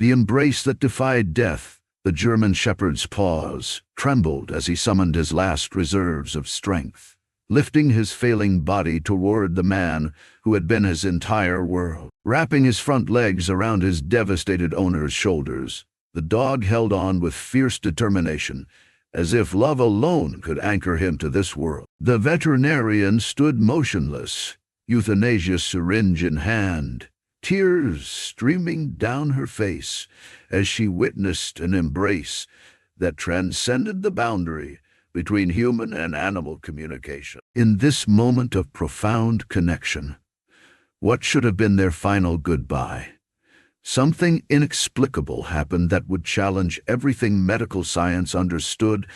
The embrace that defied death. The German shepherd's paws trembled as he summoned his last reserves of strength, lifting his failing body toward the man who had been his entire world. Wrapping his front legs around his devastated owner's shoulders, the dog held on with fierce determination, as if love alone could anchor him to this world. The veterinarian stood motionless, euthanasia syringe in hand, tears streaming down her face as she witnessed an embrace that transcended the boundary between human and animal communication. In this moment of profound connection, what should have been their final goodbye, something inexplicable happened that would challenge everything medical science understood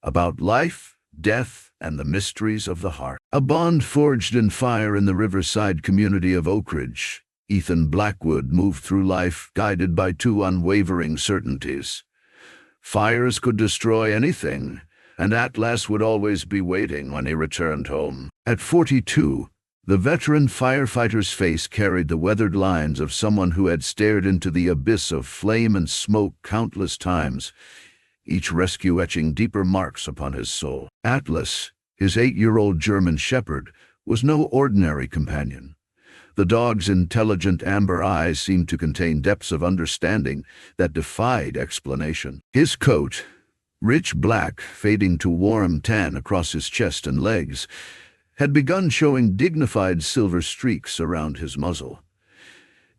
about life, death, and the mysteries of the heart. A bond forged in fire in the riverside community of Oak Ridge, Ethan Blackwood moved through life guided by two unwavering certainties. Fires could destroy anything, and Atlas would always be waiting when he returned home. At 42, the veteran firefighter's face carried the weathered lines of someone who had stared into the abyss of flame and smoke countless times, each rescue etching deeper marks upon his soul. Atlas, his 8-year-old German shepherd, was no ordinary companion. The dog's intelligent amber eyes seemed to contain depths of understanding that defied explanation. His coat, rich black fading to warm tan across his chest and legs, had begun showing dignified silver streaks around his muzzle.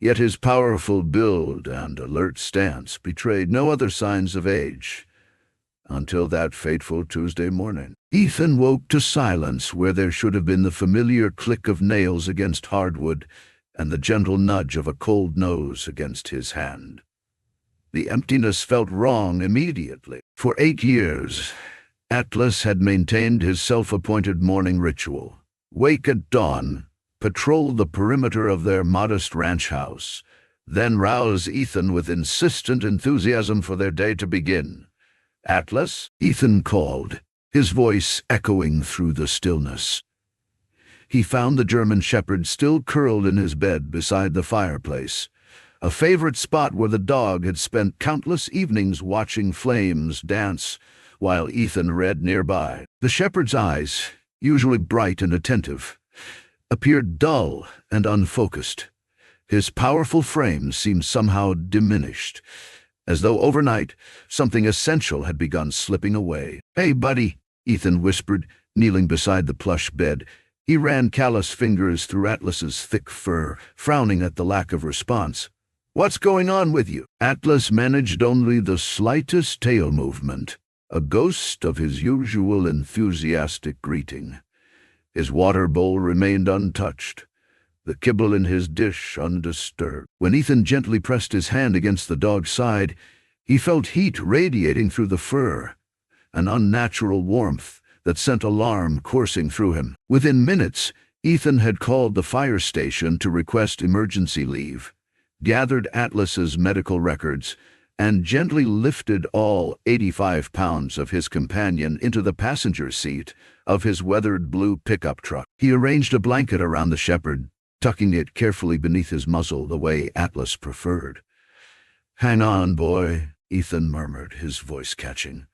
Yet his powerful build and alert stance betrayed no other signs of age. Until that fateful Tuesday morning, Ethan woke to silence where there should have been the familiar click of nails against hardwood and the gentle nudge of a cold nose against his hand. The emptiness felt wrong immediately. For 8 years, Atlas had maintained his self-appointed morning ritual. Wake at dawn, patrol the perimeter of their modest ranch house, then rouse Ethan with insistent enthusiasm for their day to begin. "Atlas?" Ethan called, his voice echoing through the stillness. He found the German shepherd still curled in his bed beside the fireplace, a favorite spot where the dog had spent countless evenings watching flames dance while Ethan read nearby. The shepherd's eyes, usually bright and attentive, appeared dull and unfocused. His powerful frame seemed somehow diminished, as though overnight something essential had begun slipping away. "Hey, buddy," Ethan whispered, kneeling beside the plush bed. He ran callous fingers through Atlas's thick fur, frowning at the lack of response. "What's going on with you?" Atlas managed only the slightest tail movement, a ghost of his usual enthusiastic greeting. His water bowl remained untouched, the kibble in his dish undisturbed. When Ethan gently pressed his hand against the dog's side, he felt heat radiating through the fur, an unnatural warmth that sent alarm coursing through him. Within minutes, Ethan had called the fire station to request emergency leave, gathered Atlas's medical records, and gently lifted all 85 pounds of his companion into the passenger seat of his weathered blue pickup truck. He arranged a blanket around the shepherd, tucking it carefully beneath his muzzle the way Atlas preferred. "Hang on, boy," Ethan murmured, his voice catching.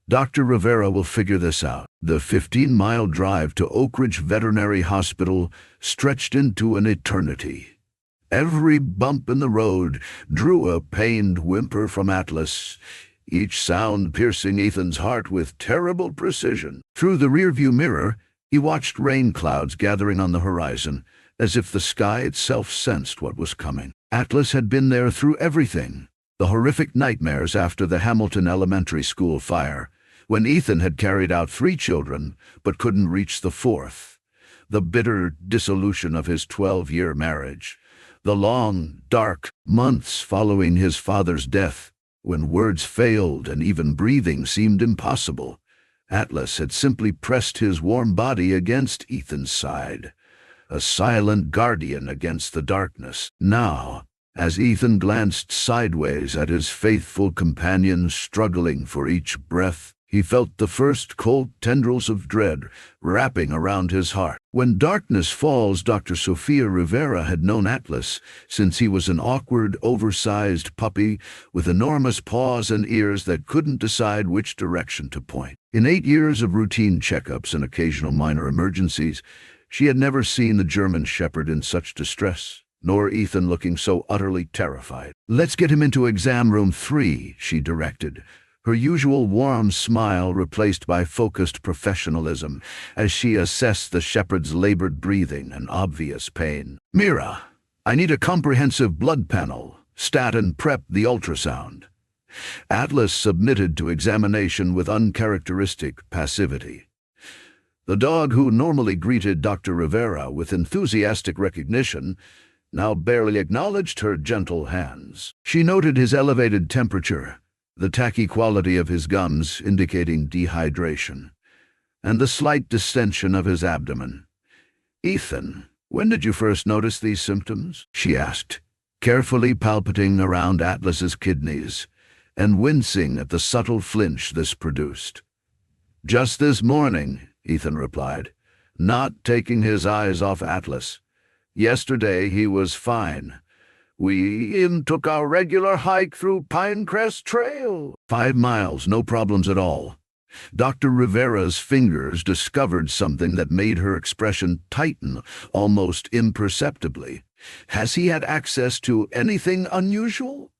"Dr. Rivera will figure this out." The 15-mile drive to Oak Ridge Veterinary Hospital stretched into an eternity. Every bump in the road drew a pained whimper from Atlas, each sound piercing Ethan's heart with terrible precision. Through the rearview mirror, he watched rain clouds gathering on the horizon, as if the sky itself sensed what was coming. Atlas had been there through everything: the horrific nightmares after the Hamilton Elementary School fire, when Ethan had carried out 3 children but couldn't reach the 4th, the bitter dissolution of his 12-year marriage, the long, dark months following his father's death, when words failed and even breathing seemed impossible. Atlas had simply pressed his warm body against Ethan's side, a silent guardian against the darkness. Now, as Ethan glanced sideways at his faithful companion struggling for each breath, He felt the first cold tendrils of dread wrapping around his heart. When darkness falls, Dr. Sofia Rivera had known Atlas since he was an awkward, oversized puppy with enormous paws and ears that couldn't decide which direction to point. In 8 years of routine checkups and occasional minor emergencies, she had never seen the German Shepherd in such distress, nor Ethan looking so utterly terrified. "Let's get him into exam room 3, she directed, her usual warm smile replaced by focused professionalism as she assessed the shepherd's labored breathing and obvious pain. "Mira, I need a comprehensive blood panel, stat and prep the ultrasound." Atlas submitted to examination with uncharacteristic passivity. The dog, who normally greeted Dr. Rivera with enthusiastic recognition, now barely acknowledged her gentle hands. She noted his elevated temperature, the tacky quality of his gums indicating dehydration, and the slight distension of his abdomen. "Ethan, when did you first notice these symptoms?" she asked, carefully palpating around Atlas's kidneys and wincing at the subtle flinch this produced. "Just this morning," Ethan replied, not taking his eyes off Atlas. "Yesterday he was fine. We even took our regular hike through Pinecrest Trail. 5 miles, no problems at all." Dr. Rivera's fingers discovered something that made her expression tighten almost imperceptibly. "Has he had access to anything unusual?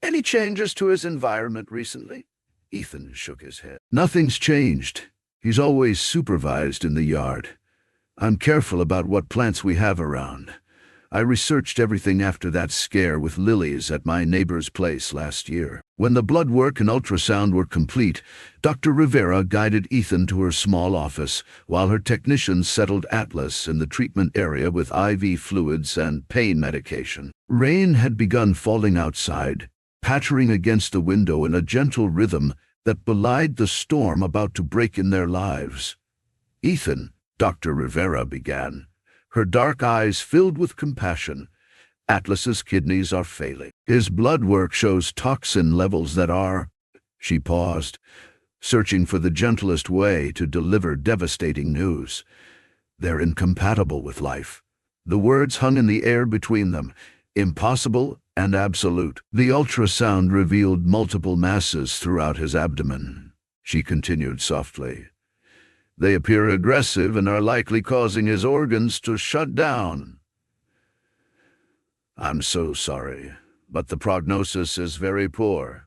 Any changes to his environment recently?" Ethan shook his head. "Nothing's changed. He's always supervised in the yard. I'm careful about what plants we have around. I researched everything after that scare with lilies at my neighbor's place last year." When the blood work and ultrasound were complete, Dr. Rivera guided Ethan to her small office, while her technicians settled Atlas in the treatment area with IV fluids and pain medication. Rain had begun falling outside, pattering against the window in a gentle rhythm that belied the storm about to break in their lives. "Ethan," Dr. Rivera began, her dark eyes filled with compassion, "Atlas's kidneys are failing. His blood work shows toxin levels that are—" She paused, searching for the gentlest way to deliver devastating news. "They're incompatible with life." The words hung in the air between them, impossible and absolute. "The ultrasound revealed multiple masses throughout his abdomen," she continued softly. "They appear aggressive and are likely causing his organs to shut down." "I'm so sorry, but the prognosis is very poor."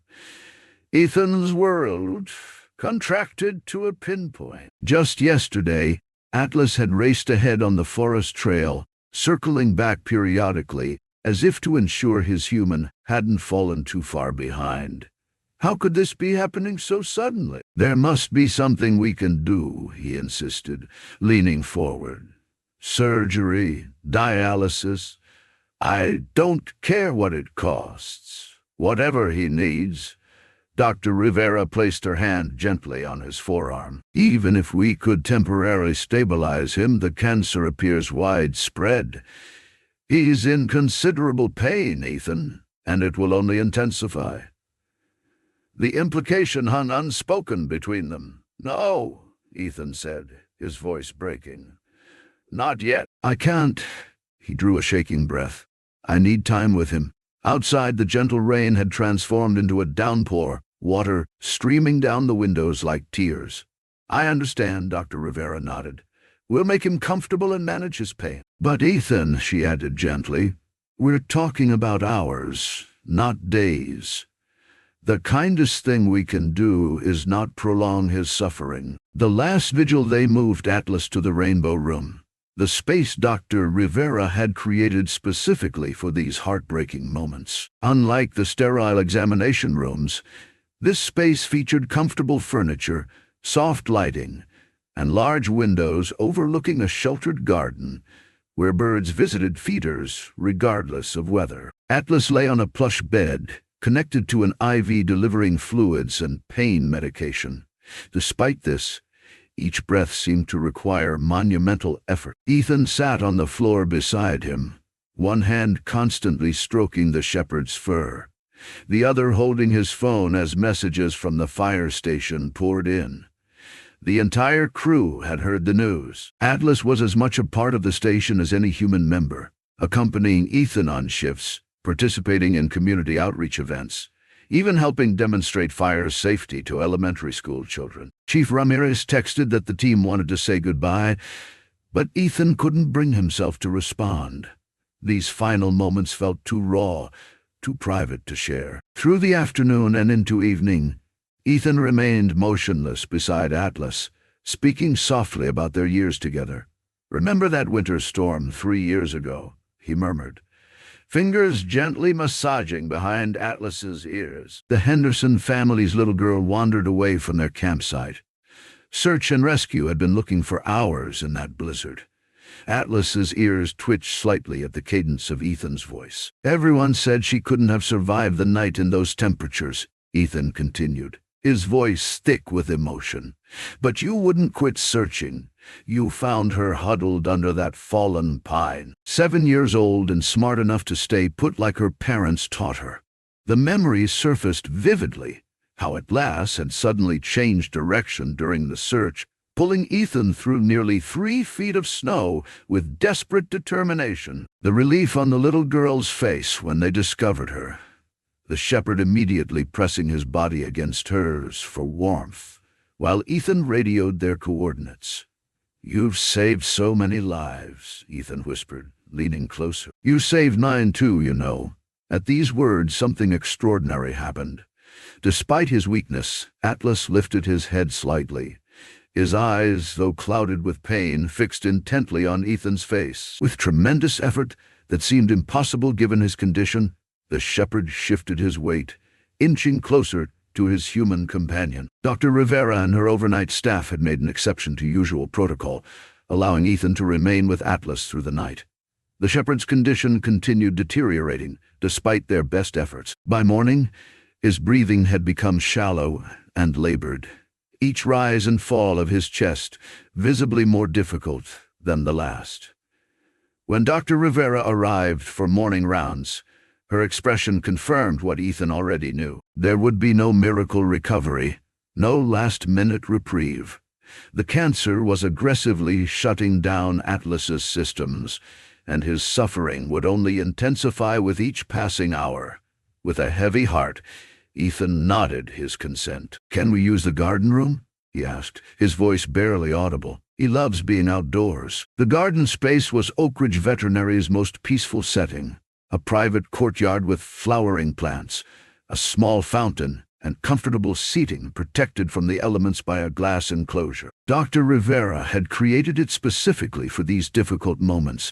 Ethan's world contracted to a pinpoint. Just yesterday, Atlas had raced ahead on the forest trail, circling back periodically, as if to ensure his human hadn't fallen too far behind. "How could this be happening so suddenly?" "There must be something we can do," he insisted, leaning forward. "Surgery, dialysis. I don't care what it costs. Whatever he needs." Dr. Rivera placed her hand gently on his forearm. "Even if we could temporarily stabilize him, the cancer appears widespread. He's in considerable pain, Ethan, and it will only intensify." The implication hung unspoken between them. "No," Ethan said, his voice breaking. "Not yet." "I can't." He drew a shaking breath. "I need time with him." Outside, the gentle rain had transformed into a downpour, water streaming down the windows like tears. "I understand," Dr. Rivera nodded. "We'll make him comfortable and manage his pain." "But Ethan," she added gently, "we're talking about hours, not days. The kindest thing we can do is not prolong his suffering." The last vigil they moved Atlas to the Rainbow Room, the space Dr. Rivera had created specifically for these heartbreaking moments. Unlike the sterile examination rooms, this space featured comfortable furniture, soft lighting, and large windows overlooking a sheltered garden where birds visited feeders regardless of weather. Atlas lay on a plush bed, connected to an IV delivering fluids and pain medication. Despite this, each breath seemed to require monumental effort. Ethan sat on the floor beside him, one hand constantly stroking the shepherd's fur. the other holding his phone as messages from the fire station poured in. The entire crew had heard the news. Atlas was as much a part of the station as any human member, accompanying Ethan on shifts, participating in community outreach events, even helping demonstrate fire safety to elementary school children. Chief Ramirez texted that the team wanted to say goodbye, but Ethan couldn't bring himself to respond. These final moments felt too raw, too private to share. Through the afternoon and into evening, Ethan remained motionless beside Atlas, speaking softly about their years together. "Remember that winter storm 3 years ago?" he murmured, fingers gently massaging behind Atlas's ears. The Henderson family's little girl wandered away from their campsite. Search and rescue had been looking for hours in that blizzard. Atlas's ears twitched slightly at the cadence of Ethan's voice. "Everyone said she couldn't have survived the night in those temperatures," Ethan continued, his voice thick with emotion. "But you wouldn't quit searching. You found her huddled under that fallen pine, 7 years old and smart enough to stay put like her parents taught her." The memories surfaced vividly, how Atlas had suddenly changed direction during the search, pulling Ethan through nearly 3 feet of snow with desperate determination. The relief on the little girl's face when they discovered her, the shepherd immediately pressing his body against hers for warmth, while Ethan radioed their coordinates. "You've saved so many lives," Ethan whispered, leaning closer. "You saved mine too, you know." At these words, something extraordinary happened. Despite his weakness, Atlas lifted his head slightly, his eyes, though clouded with pain, fixed intently on Ethan's face. With tremendous effort that seemed impossible given his condition, the shepherd shifted his weight, inching closer to his human companion. Dr. Rivera and her overnight staff had made an exception to usual protocol, allowing Ethan to remain with Atlas through the night. The shepherd's condition continued deteriorating, despite their best efforts. By morning, his breathing had become shallow and labored, each rise and fall of his chest visibly more difficult than the last. When Dr. Rivera arrived for morning rounds, her expression confirmed what Ethan already knew. There would be no miracle recovery, no last-minute reprieve. The cancer was aggressively shutting down Atlas's systems, and his suffering would only intensify with each passing hour. With a heavy heart, Ethan nodded his consent. "Can we use the garden room?" he asked, his voice barely audible. He loves being outdoors. The garden space was Oak Ridge Veterinary's most peaceful setting, a private courtyard with flowering plants, a small fountain, and comfortable seating protected from the elements by a glass enclosure. Dr. Rivera had created it specifically for these difficult moments,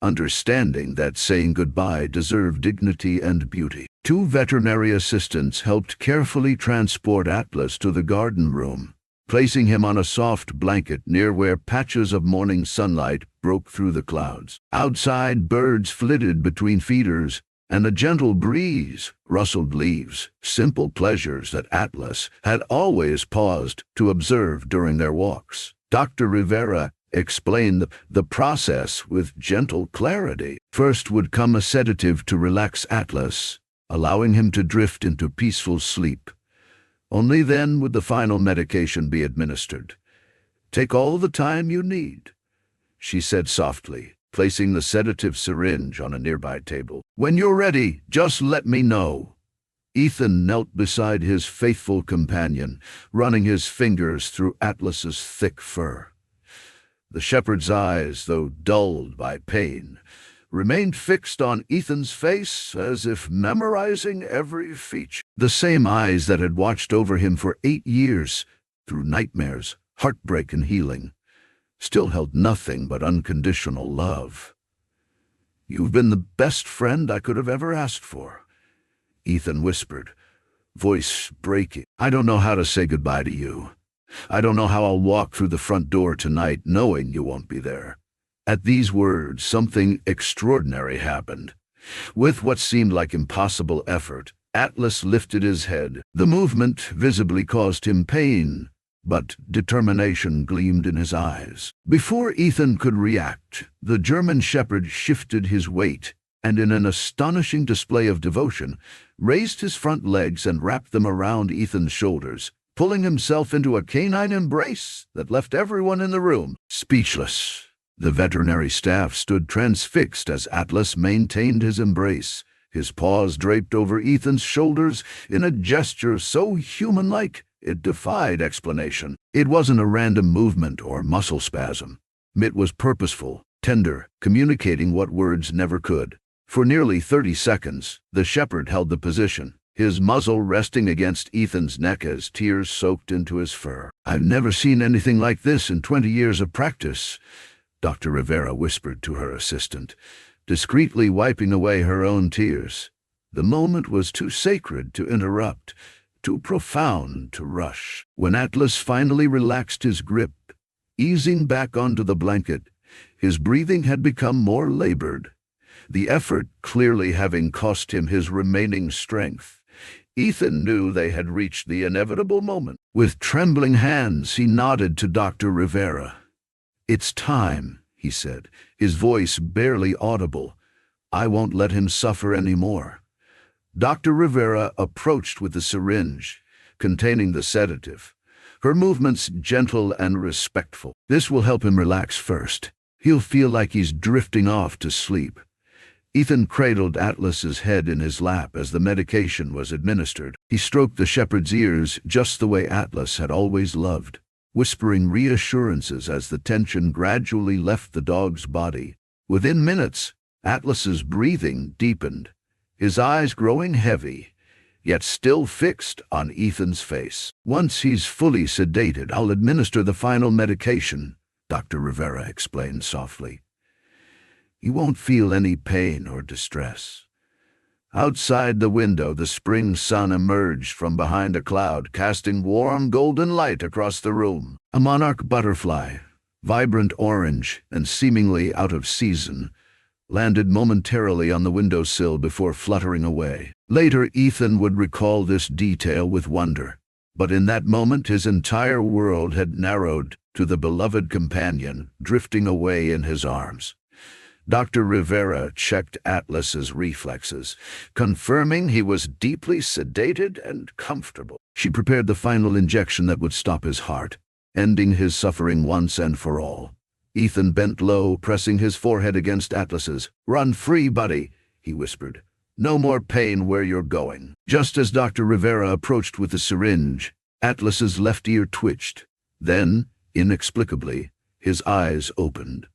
understanding that saying goodbye deserved dignity and beauty. 2 veterinary assistants helped carefully transport Atlas to the garden room, placing him on a soft blanket near where patches of morning sunlight broke through the clouds. Outside, birds flitted between feeders, and a gentle breeze rustled leaves, simple pleasures that Atlas had always paused to observe during their walks. Dr. Rivera explained the process with gentle clarity. First would come a sedative to relax Atlas, allowing him to drift into peaceful sleep. Only then would the final medication be administered. "Take all the time you need," she said softly, placing the sedative syringe on a nearby table. "When you're ready, just let me know." Ethan knelt beside his faithful companion, running his fingers through Atlas's thick fur. The shepherd's eyes, though dulled by pain, remained fixed on Ethan's face as if memorizing every feature. The same eyes that had watched over him for 8 years, through nightmares, heartbreak, and healing, still held nothing but unconditional love. "You've been the best friend I could have ever asked for," Ethan whispered, voice breaking. "I don't know how to say goodbye to you. I don't know how I'll walk through the front door tonight knowing you won't be there." At these words, something extraordinary happened. With what seemed like impossible effort, Atlas lifted his head. The movement visibly caused him pain, but determination gleamed in his eyes. Before Ethan could react, the German shepherd shifted his weight, and in an astonishing display of devotion, raised his front legs and wrapped them around Ethan's shoulders, pulling himself into a canine embrace that left everyone in the room speechless. The veterinary staff stood transfixed as Atlas maintained his embrace, his paws draped over Ethan's shoulders in a gesture so human-like it defied explanation. It wasn't a random movement or muscle spasm. It was purposeful, tender, communicating what words never could. For nearly 30 seconds, the shepherd held the position, his muzzle resting against Ethan's neck as tears soaked into his fur. "I've never seen anything like this in 20 years of practice," Dr. Rivera whispered to her assistant, discreetly wiping away her own tears. The moment was too sacred to interrupt, too profound to rush. When Atlas finally relaxed his grip, easing back onto the blanket, his breathing had become more labored, the effort clearly having cost him his remaining strength. Ethan knew they had reached the inevitable moment. With trembling hands, he nodded to Dr. Rivera. "It's time," he said, his voice barely audible. "I won't let him suffer any more." Dr. Rivera approached with the syringe containing the sedative, her movements gentle and respectful. "This will help him relax first. He'll feel like he's drifting off to sleep." Ethan cradled Atlas's head in his lap as the medication was administered. He stroked the shepherd's ears just the way Atlas had always loved, whispering reassurances as the tension gradually left the dog's body. Within minutes, Atlas's breathing deepened, his eyes growing heavy, yet still fixed on Ethan's face. "Once he's fully sedated, I'll administer the final medication," Dr. Rivera explained softly. "He won't feel any pain or distress." Outside the window, the spring sun emerged from behind a cloud, casting warm golden light across the room. A monarch butterfly, vibrant orange and seemingly out of season, landed momentarily on the windowsill before fluttering away. Later, Ethan would recall this detail with wonder, but in that moment his entire world had narrowed to the beloved companion drifting away in his arms. Dr. Rivera checked Atlas's reflexes, confirming he was deeply sedated and comfortable. She prepared the final injection that would stop his heart, ending his suffering once and for all. Ethan bent low, pressing his forehead against Atlas's. "Run free, buddy," he whispered. "No more pain where you're going." Just as Dr. Rivera approached with the syringe, Atlas's left ear twitched. Then, inexplicably, his eyes opened.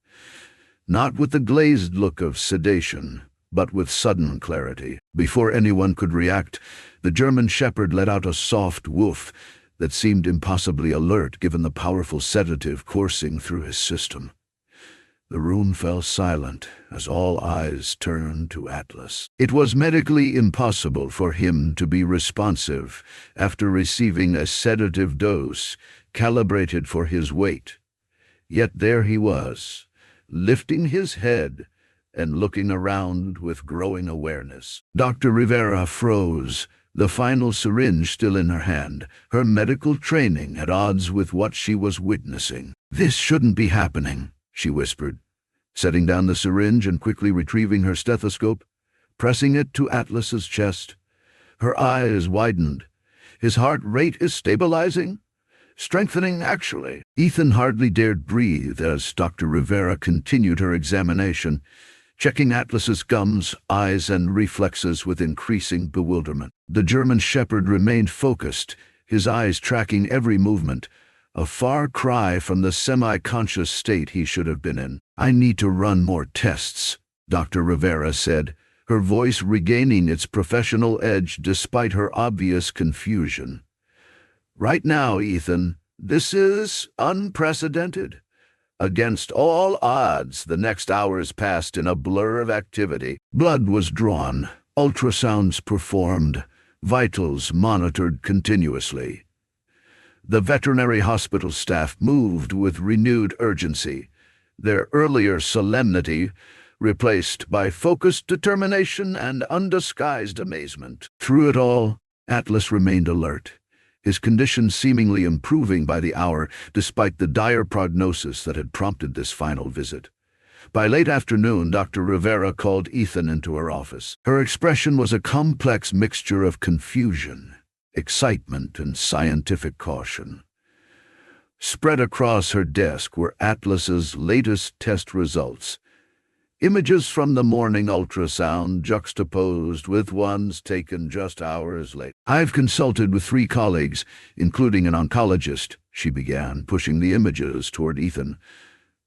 Not with the glazed look of sedation, but with sudden clarity. Before anyone could react, the German shepherd let out a soft woof that seemed impossibly alert given the powerful sedative coursing through his system. The room fell silent as all eyes turned to Atlas. It was medically impossible for him to be responsive after receiving a sedative dose calibrated for his weight. Yet there he was, lifting his head and looking around with growing awareness. Dr. Rivera froze, the final syringe still in her hand, her medical training at odds with what she was witnessing. "This shouldn't be happening," she whispered, setting down the syringe and quickly retrieving her stethoscope, pressing it to Atlas's chest. Her eyes widened. "His heart rate is stabilizing? Strengthening, actually." Ethan hardly dared breathe as Dr. Rivera continued her examination, checking Atlas's gums, eyes, and reflexes with increasing bewilderment. The German shepherd remained focused, his eyes tracking every movement, a far cry from the semi-conscious state he should have been in. "I need to run more tests," Dr. Rivera said, her voice regaining its professional edge despite her obvious confusion. "Right now, Ethan, this is unprecedented." Against all odds, the next hours passed in a blur of activity. Blood was drawn, ultrasounds performed, vitals monitored continuously. The veterinary hospital staff moved with renewed urgency, their earlier solemnity replaced by focused determination and undisguised amazement. Through it all, Atlas remained alert, his condition seemingly improving by the hour despite the dire prognosis that had prompted this final visit. By late afternoon, Dr. Rivera called Ethan into her office. Her expression was a complex mixture of confusion, excitement, and scientific caution. Spread across her desk were Atlas's latest test results. Images from the morning ultrasound juxtaposed with ones taken just hours later. "I've consulted with 3 colleagues, including an oncologist," she began, pushing the images toward Ethan.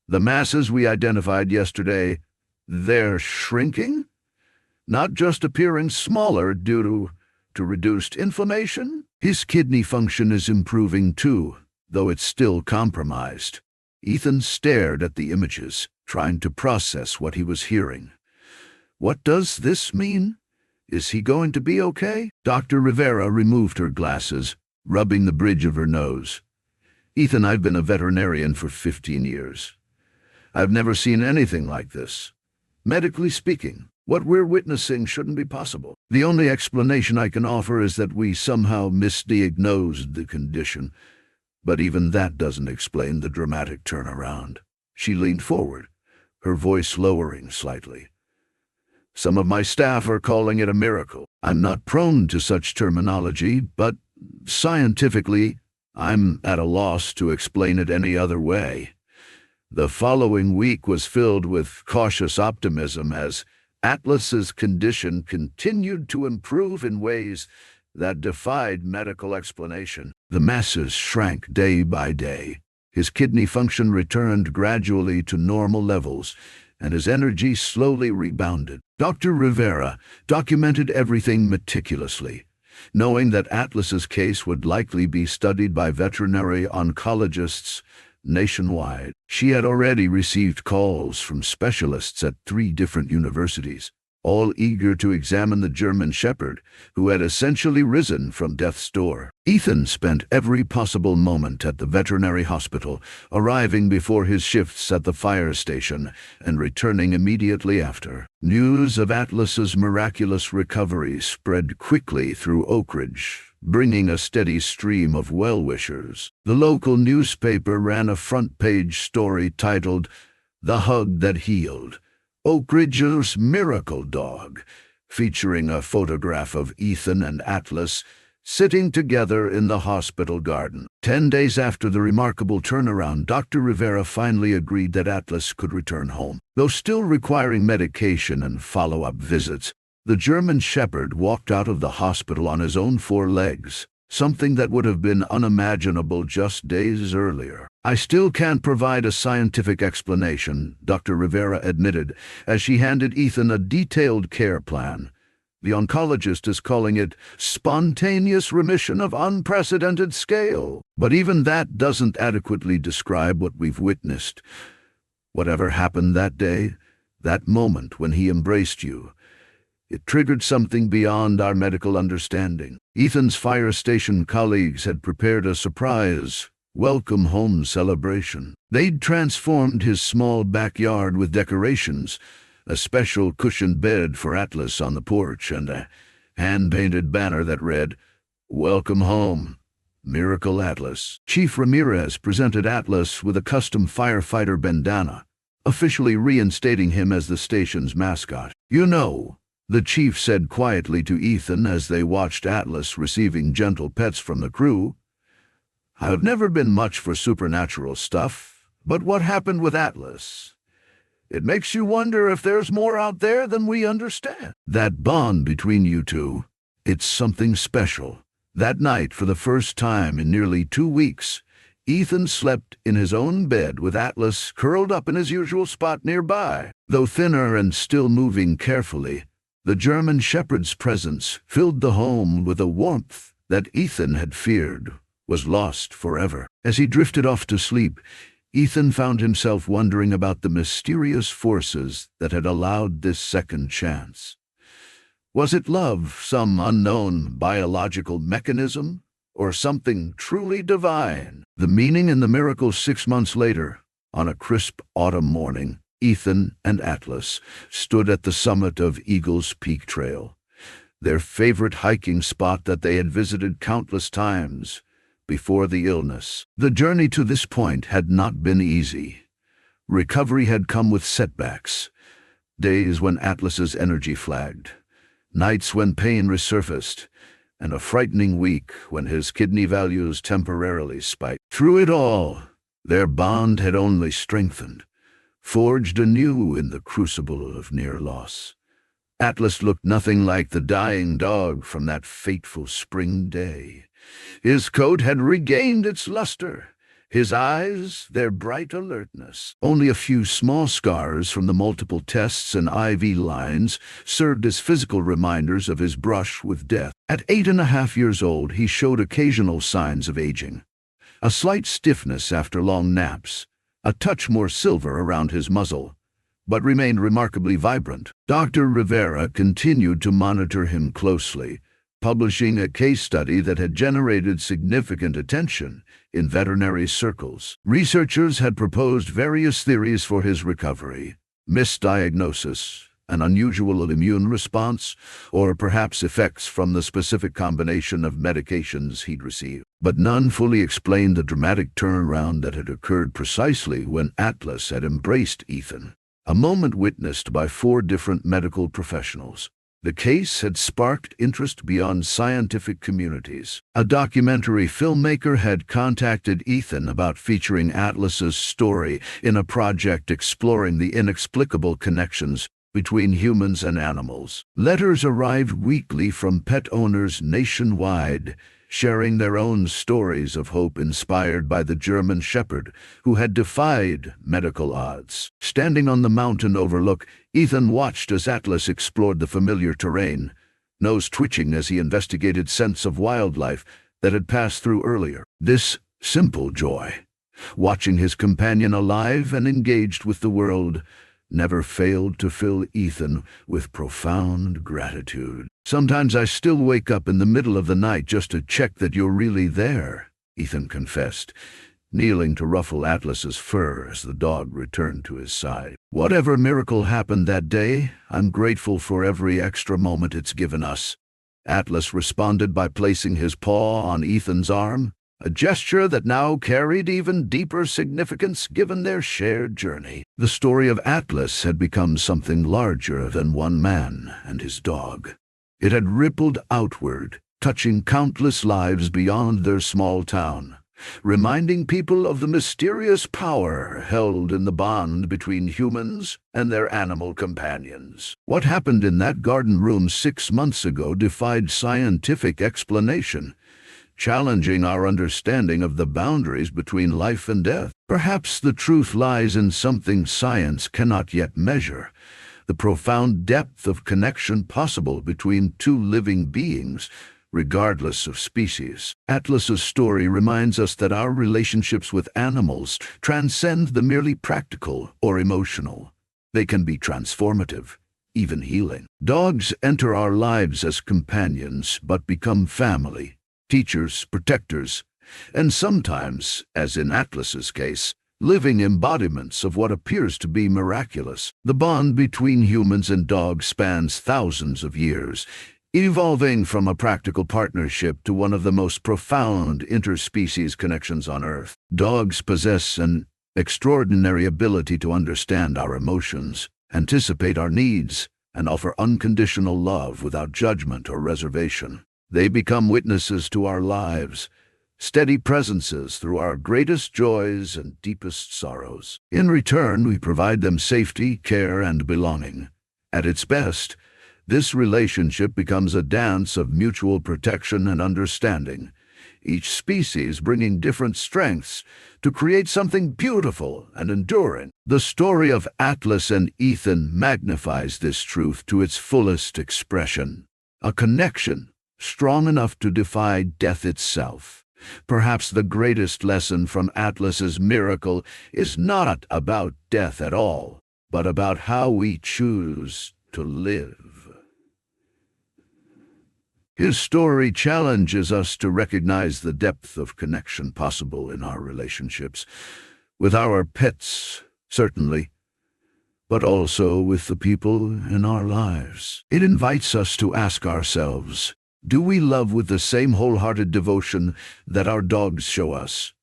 "The masses we identified yesterday, they're shrinking? Not just appearing smaller due to reduced inflammation? His kidney function is improving too, though it's still compromised." Ethan stared at the images, trying to process what he was hearing. "What does this mean? Is he going to be okay?" Dr. Rivera removed her glasses, rubbing the bridge of her nose. "Ethan, I've been a veterinarian for 15 years. I've never seen anything like this. Medically speaking, what we're witnessing shouldn't be possible. The only explanation I can offer is that we somehow misdiagnosed the condition. But even that doesn't explain the dramatic turnaround." She leaned forward, her voice lowering slightly. "Some of my staff are calling it a miracle. I'm not prone to such terminology, but scientifically, I'm at a loss to explain it any other way." The following week was filled with cautious optimism as Atlas's condition continued to improve in ways that defied medical explanation. The masses shrank day by day. His kidney function returned gradually to normal levels, and his energy slowly rebounded. Dr. Rivera documented everything meticulously, knowing that Atlas's case would likely be studied by veterinary oncologists nationwide. She had already received calls from specialists at 3 different universities, all eager to examine the German Shepherd, who had essentially risen from death's door. Ethan spent every possible moment at the veterinary hospital, arriving before his shifts at the fire station and returning immediately after. News of Atlas's miraculous recovery spread quickly through Oak Ridge, bringing a steady stream of well-wishers. The local newspaper ran a front-page story titled, "The Hug That Healed, Oak Ridge's Miracle Dog," featuring a photograph of Ethan and Atlas sitting together in the hospital garden. 10 days after the remarkable turnaround, Dr. Rivera finally agreed that Atlas could return home. Though still requiring medication and follow-up visits, the German Shepherd walked out of the hospital on his own 4 legs, something that would have been unimaginable just days earlier. "I still can't provide a scientific explanation," Dr. Rivera admitted, as she handed Ethan a detailed care plan. "The oncologist is calling it spontaneous remission of unprecedented scale. But even that doesn't adequately describe what we've witnessed. Whatever happened that day, that moment when he embraced you, it triggered something beyond our medical understanding." Ethan's fire station colleagues had prepared a surprise welcome home celebration. They'd transformed his small backyard with decorations, a special cushioned bed for Atlas on the porch, and a hand-painted banner that read, "Welcome Home, Miracle Atlas." Chief Ramirez presented Atlas with a custom firefighter bandana, officially reinstating him as the station's mascot. "You know," the chief said quietly to Ethan as they watched Atlas receiving gentle pets from the crew, "I've never been much for supernatural stuff, but what happened with Atlas? It makes you wonder if there's more out there than we understand. That bond between you two, it's something special." That night, for the first time in nearly 2 weeks, Ethan slept in his own bed with Atlas curled up in his usual spot nearby. Though thinner and still moving carefully, the German Shepherd's presence filled the home with a warmth that Ethan had feared was lost forever. As he drifted off to sleep, Ethan found himself wondering about the mysterious forces that had allowed this second chance. Was it love, some unknown biological mechanism, or something truly divine? The meaning in the miracle 6 months later, on a crisp autumn morning, Ethan and Atlas stood at the summit of Eagle's Peak Trail, their favorite hiking spot that they had visited countless times before the illness. The journey to this point had not been easy. Recovery had come with setbacks. Days when Atlas's energy flagged, nights when pain resurfaced, and a frightening week when his kidney values temporarily spiked. Through it all, their bond had only strengthened, forged anew in the crucible of near loss. Atlas looked nothing like the dying dog from that fateful spring day. His coat had regained its luster, his eyes their bright alertness. Only a few small scars from the multiple tests and IV lines served as physical reminders of his brush with death. At 8.5 years old, he showed occasional signs of aging. A slight stiffness after long naps, a touch more silver around his muzzle, but remained remarkably vibrant. Dr. Rivera continued to monitor him closely, publishing a case study that had generated significant attention in veterinary circles. Researchers had proposed various theories for his recovery: misdiagnosis, an unusual immune response, or perhaps effects from the specific combination of medications he'd received. But none fully explained the dramatic turnaround that had occurred precisely when Atlas had embraced Ethan, a moment witnessed by 4 different medical professionals. The case had sparked interest beyond scientific communities. A documentary filmmaker had contacted Ethan about featuring Atlas's story in a project exploring the inexplicable connections between humans and animals. Letters arrived weekly from pet owners nationwide, sharing their own stories of hope inspired by the German Shepherd who had defied medical odds. Standing on the mountain overlook, Ethan watched as Atlas explored the familiar terrain, nose twitching as he investigated scents of wildlife that had passed through earlier. This simple joy, watching his companion alive and engaged with the world, never failed to fill Ethan with profound gratitude. "Sometimes I still wake up in the middle of the night just to check that you're really there," Ethan confessed, kneeling to ruffle Atlas's fur as the dog returned to his side. "Whatever miracle happened that day, I'm grateful for every extra moment it's given us." Atlas responded by placing his paw on Ethan's arm, a gesture that now carried even deeper significance given their shared journey. The story of Atlas had become something larger than one man and his dog. It had rippled outward, touching countless lives beyond their small town, reminding people of the mysterious power held in the bond between humans and their animal companions. What happened in that garden room 6 months ago defied scientific explanation, challenging our understanding of the boundaries between life and death. Perhaps the truth lies in something science cannot yet measure: the profound depth of connection possible between 2 living beings, regardless of species. Atlas's story reminds us that our relationships with animals transcend the merely practical or emotional. They can be transformative, even healing. Dogs enter our lives as companions but become family, teachers, protectors, and sometimes, as in Atlas's case, living embodiments of what appears to be miraculous. The bond between humans and dogs spans thousands of years, evolving from a practical partnership to one of the most profound interspecies connections on Earth. Dogs possess an extraordinary ability to understand our emotions, anticipate our needs, and offer unconditional love without judgment or reservation. They become witnesses to our lives, steady presences through our greatest joys and deepest sorrows. In return, we provide them safety, care, and belonging. At its best, this relationship becomes a dance of mutual protection and understanding, each species bringing different strengths to create something beautiful and enduring. The story of Atlas and Ethan magnifies this truth to its fullest expression, a connection strong enough to defy death itself. Perhaps the greatest lesson from Atlas's miracle is not about death at all, but about how we choose to live. His story challenges us to recognize the depth of connection possible in our relationships, with our pets, certainly, but also with the people in our lives. It invites us to ask ourselves, do we love with the same wholehearted devotion that our dogs show us?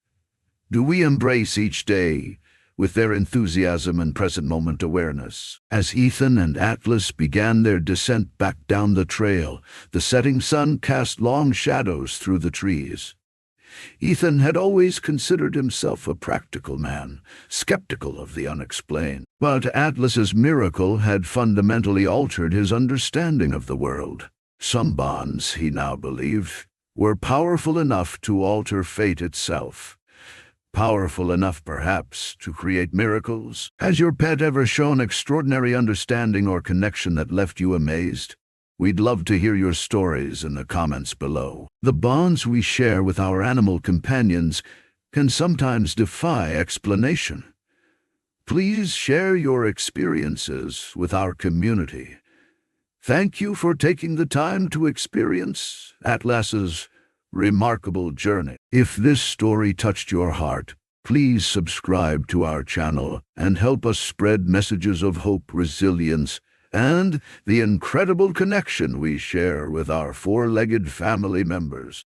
Do we embrace each day with their enthusiasm and present-moment awareness. As Ethan and Atlas began their descent back down the trail, the setting sun cast long shadows through the trees. Ethan had always considered himself a practical man, skeptical of the unexplained. But Atlas's miracle had fundamentally altered his understanding of the world. Some bonds, he now believed, were powerful enough to alter fate itself. Powerful enough, perhaps, to create miracles. Has your pet ever shown extraordinary understanding or connection that left you amazed? We'd love to hear your stories in the comments below. The bonds we share with our animal companions can sometimes defy explanation. Please share your experiences with our community. Thank you for taking the time to experience Atlas's remarkable journey. If this story touched your heart, please subscribe to our channel and help us spread messages of hope, resilience, and the incredible connection we share with our four-legged family members.